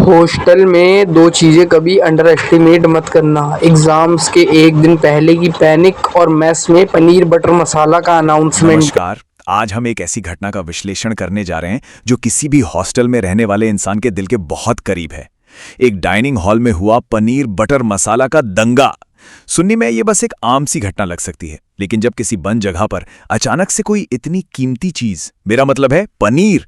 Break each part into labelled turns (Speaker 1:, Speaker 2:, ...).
Speaker 1: Hostel में दो चीजें कभी अंडर एस्टिमेट मत करना। एग्जाम्स के एक दिन पहले की पैनिक और मेस में पनीर बटर मसाला का अनाउंसमेंट।
Speaker 2: नमस्कार। आज हम एक ऐसी घटना का विश्लेषण करने जा रहे हैं जो किसी भी हॉस्टल में रहने वाले इंसान के दिल के बहुत करीब है। एक डाइनिंग हॉल में हुआ पनीर बटर मसाला का दंगा। सुनने में ये बस एक आम सी घटना लग सकती है, लेकिन जब किसी बंद जगह पर अचानक से कोई इतनी कीमती चीज, मेरा मतलब है पनीर,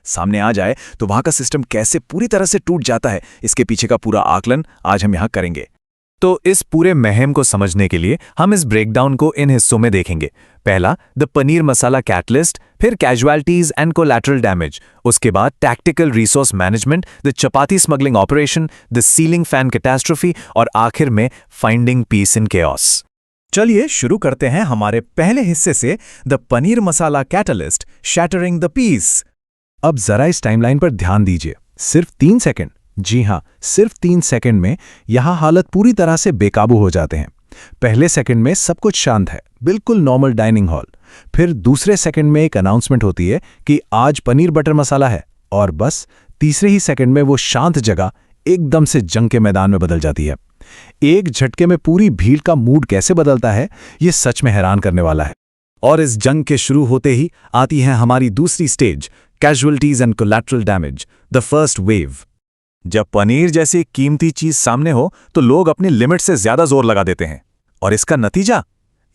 Speaker 2: सामने आ जाए तो वहां का सिस्टम कैसे पूरी तरह से टूट जाता है, इसके पीछे का पूरा आकलन आज हम यहां करेंगे। तो इस पूरे महम को समझने के लिए हम इस ब्रेकडाउन को इन हिस्सों में देखेंगे। पहला, द पनीर मसाला कैटलिस्ट, फिर कैजुअलिटीज एंड कोलैटरल डैमेज, उसके बाद tactical resource management, the chapati smuggling operation, the ceiling fan catastrophe और आखिर में फाइंडिंग पीस इन केओस। चलिए शुरू करते हैं हमारे पहले हिस्से से, the paneer masala catalyst, shattering the peace. अब जरा इस टाइमलाइन पर ध्यान दीजिए। सिर्फ 3 सेकंड, जी हां, सिर्फ 3 सेकंड में यहां हालत पूरी तरह से बेकाबू हो जाते हैं। पहले सेकंड में सब कुछ शांत है, बिल्कुल नॉर्मल डाइनिंग हॉल। फिर दूसरे सेकंड में एक अनाउंसमेंट होती है कि आज पनीर बटर मसाला है, और बस तीसरे ही सेकंड में वो शांत जगह एकदम से जंग के मैदान में बदल जाती है। एक झटके में पूरी भीड़ का मूड कैसे बदलता है, ये सच में हैरान करने वाला है। और इस जंग के शुरू होते ही आती है हमारी दूसरी stage, casualties and collateral damage, the first wave. जब पनीर जैसी कीमती चीज सामने हो तो लोग अपनी लिमिट से ज्यादा जोर लगा देते हैं, और इसका नतीजा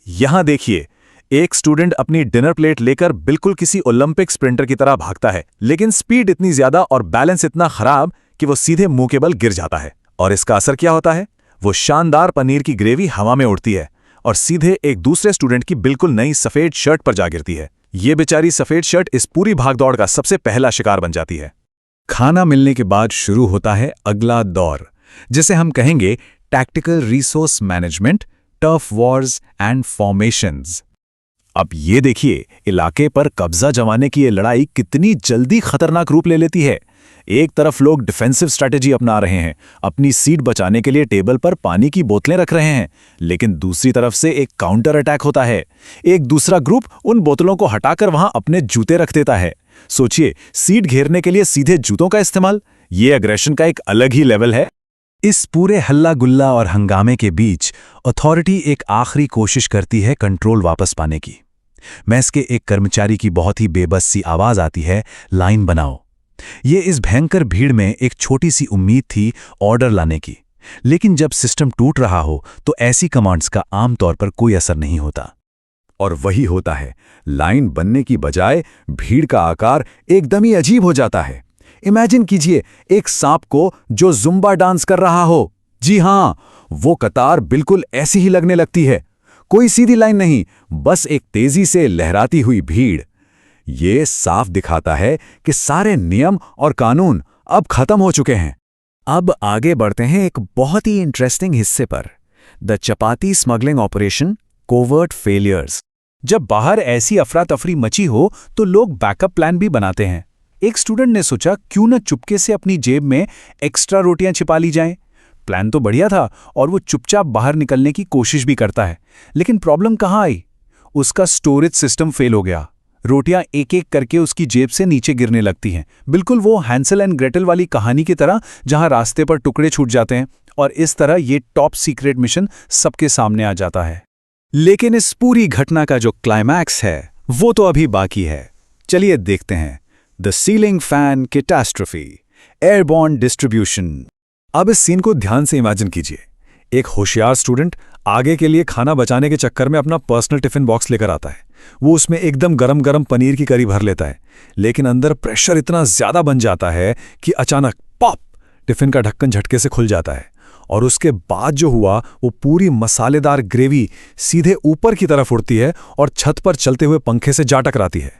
Speaker 2: यहां देखिए। एक स्टूडेंट अपनी डिनर प्लेट लेकर बिल्कुल किसी ओलंपिक स्प्रिंटर की तरह भागता है, लेकिन स्पीड इतनी ज्यादा और बैलेंस इतना खराब कि वो सीधे मुंह के बल गिर जाता है। और इसका असर क्या होता है? वो शानदार पनीर की ग्रेवी हवा में उड़ती है और सीधे एक दूसरे स्टूडेंट की बिल्कुल नई सफेद शर्ट पर जा गिरती है। ये बेचारी सफेद शर्ट इस पूरी भागदौड़ का सबसे पहला शिकार बन जाती है। खाना मिलने के बाद शुरू होता है अगला दौर, जिसे हम कहेंगे tactical resource management, tough Wars and formations. अब ये देखिए, इलाके पर कब्जा जमाने की ये लड़ाई कितनी जल्दी खतरनाक रूप ले लेती है। एक तरफ लोग डिफेंसिव स्ट्रैटेजी अपना रहे हैं, अपनी सीट बचाने के लिए टेबल पर पानी की बोतलें रख रहे हैं, लेकिन दूसरी तरफ से एक काउंटर अटैक होता है। एक दूसरा ग्रुप उन बोतलों को हटाकर वहां अपने जूते रख देता है। सोचिए, सीट घेरने के लिए सीधे जूतों का इस्तेमाल। ये एग्रेशन का एक अलग ही लेवल है। इस पूरे हल्ला गुल्ला और हंगामे के बीच अथॉरिटी एक आखिरी कोशिश करती है कंट्रोल वापस पाने की। मेस के एक कर्मचारी की बहुत ही बेबस सी आवाज आती है, लाइन बनाओ। ये इस भयंकर भीड़ में एक छोटी सी उम्मीद थी ऑर्डर लाने की, लेकिन जब सिस्टम टूट रहा हो तो ऐसी कमांड्स का आमतौर पर कोई असर नहीं होता। और वही होता है, लाइन बनने की बजाय भीड़ का आकार एकदम ही अजीब हो जाता है। इमेजिन कीजिए एक सांप को जो जुम्बा डांस कर रहा हो। जी हां, वो कतार बिल्कुल ऐसी ही लगने लगती है। कोई सीधी लाइन नहीं, बस एक तेजी से लहराती हुई भीड़। ये साफ दिखाता है कि सारे नियम और कानून अब खत्म हो चुके हैं। अब आगे बढ़ते हैं एक बहुत ही इंटरेस्टिंग हिस्से पर, the chapati smuggling operation, covert failures. जब बाहर ऐसी अफरा तफरी मची हो तो लोग बैकअप प्लान भी बनाते हैं। एक स्टूडेंट ने सोचा, क्यों न चुपके से अपनी जेब में एक्स्ट्रा रोटियां छिपा ली जाएं। प्लान तो बढ़िया था और वो चुपचाप बाहर निकलने की कोशिश भी करता है, लेकिन प्रॉब्लम कहाँ आई? उसका स्टोरेज सिस्टम फेल हो गया। रोटियां एक एक करके उसकी जेब से नीचे गिरने लगती हैं, बिल्कुल वो हैंसल एंड ग्रेटल वाली कहानी की तरह, जहां रास्ते पर टुकड़े छूट जाते हैं। और इस तरह ये टॉप सीक्रेट मिशन सबके सामने आ जाता है। लेकिन इस पूरी घटना का जो क्लाइमैक्स है वो तो अभी बाकी है। चलिए देखते हैं, the ceiling fan catastrophe, airborne distribution. अब इस सीन को ध्यान से इमेजिन कीजिए। एक होशियार स्टूडेंट आगे के लिए खाना बचाने के चक्कर में अपना पर्सनल टिफिन बॉक्स लेकर आता है। वो उसमें एकदम गरम गरम पनीर की करी भर लेता है, लेकिन अंदर प्रेशर इतना ज्यादा बन जाता है कि अचानक पॉप, टिफिन का ढक्कन झटके से खुल जाता है। और उसके बाद जो हुआ, वो पूरी मसालेदार ग्रेवी सीधे ऊपर की तरफ उड़ती है और छत पर चलते हुए पंखे से जा टकराती है।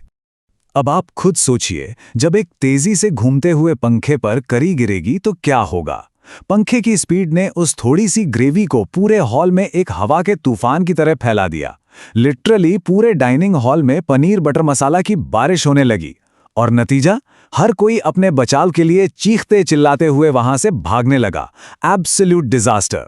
Speaker 2: अब आप खुद सोचिए, जब एक तेजी से घूमते हुए पंखे पर करी गिरेगी तो क्या होगा? पंखे की स्पीड ने उस थोड़ी सी ग्रेवी को पूरे हॉल में एक हवा के तूफान की तरह फैला दिया। लिटरली पूरे डाइनिंग हॉल में पनीर बटर मसाला की बारिश होने लगी। और नतीजा, हर कोई अपने बचाव के लिए चीखते चिल्लाते हुए वहां से भागने लगा। Absolute disaster.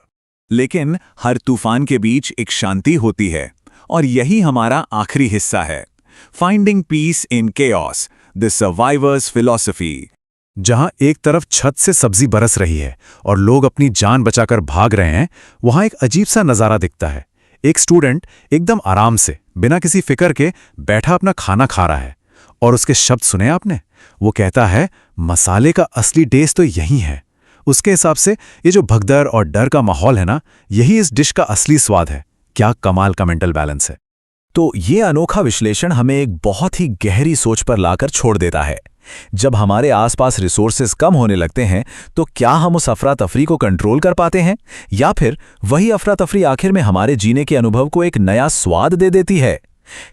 Speaker 2: लेकिन हर तूफान के बीच एक शांति होती है, और यही हमारा आखिरी हिस्सा है, finding peace in chaos, the survivors philosophy. जहां एक तरफ छत से सब्जी बरस रही है और लोग अपनी जान बचाकर भाग रहे हैं, वहां एक अजीब सा नजारा दिखता है। एक स्टूडेंट एकदम आराम से, बिना किसी फिक्र के बैठा अपना खाना खा रहा है, और उसके शब्द सुने आपने? वो कहता है, मसाले का असली टेस्ट तो यही है। उसके हिसाब से ये जो भगदड़ और डर का माहौल है ना, यही इस डिश का असली स्वाद है। क्या कमाल का मेंटल बैलेंस है। तो ये अनोखा विश्लेषण हमें एक बहुत ही गहरी सोच पर लाकर छोड़ देता है। जब हमारे आसपास रिसोर्सेज कम होने लगते हैं, तो क्या हम उस अफरा तफरी को कंट्रोल कर पाते हैं, या फिर वही अफरा तफरी आखिर में हमारे जीने के अनुभव को एक नया स्वाद दे देती है?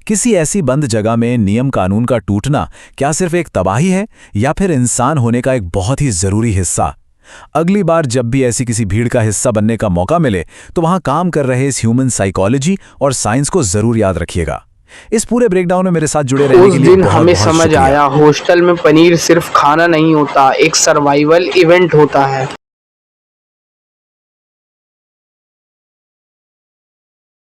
Speaker 2: किसी ऐसी बंद जगह में नियम कानून का टूटना क्या सिर्फ एक तबाही है, या फिर इंसान होने का एक बहुत ही जरूरी हिस्सा? अगली बार जब भी ऐसी किसी भीड़ का हिस्सा बनने का मौका मिले, तो वहां काम कर रहे इस ह्यूमन साइकोलॉजी और साइंस को जरूर याद रखिएगा। इस पूरे ब्रेकडाउन में मेरे साथ जुड़े रहने
Speaker 1: उस
Speaker 2: के लिए
Speaker 1: दिन
Speaker 2: बहुत
Speaker 1: हमें
Speaker 2: बहुत
Speaker 1: समझ
Speaker 2: शुक्रिया।
Speaker 1: आया, हॉस्टल में पनीर सिर्फ खाना नहीं होता, एक सर्वाइवल इवेंट होता है।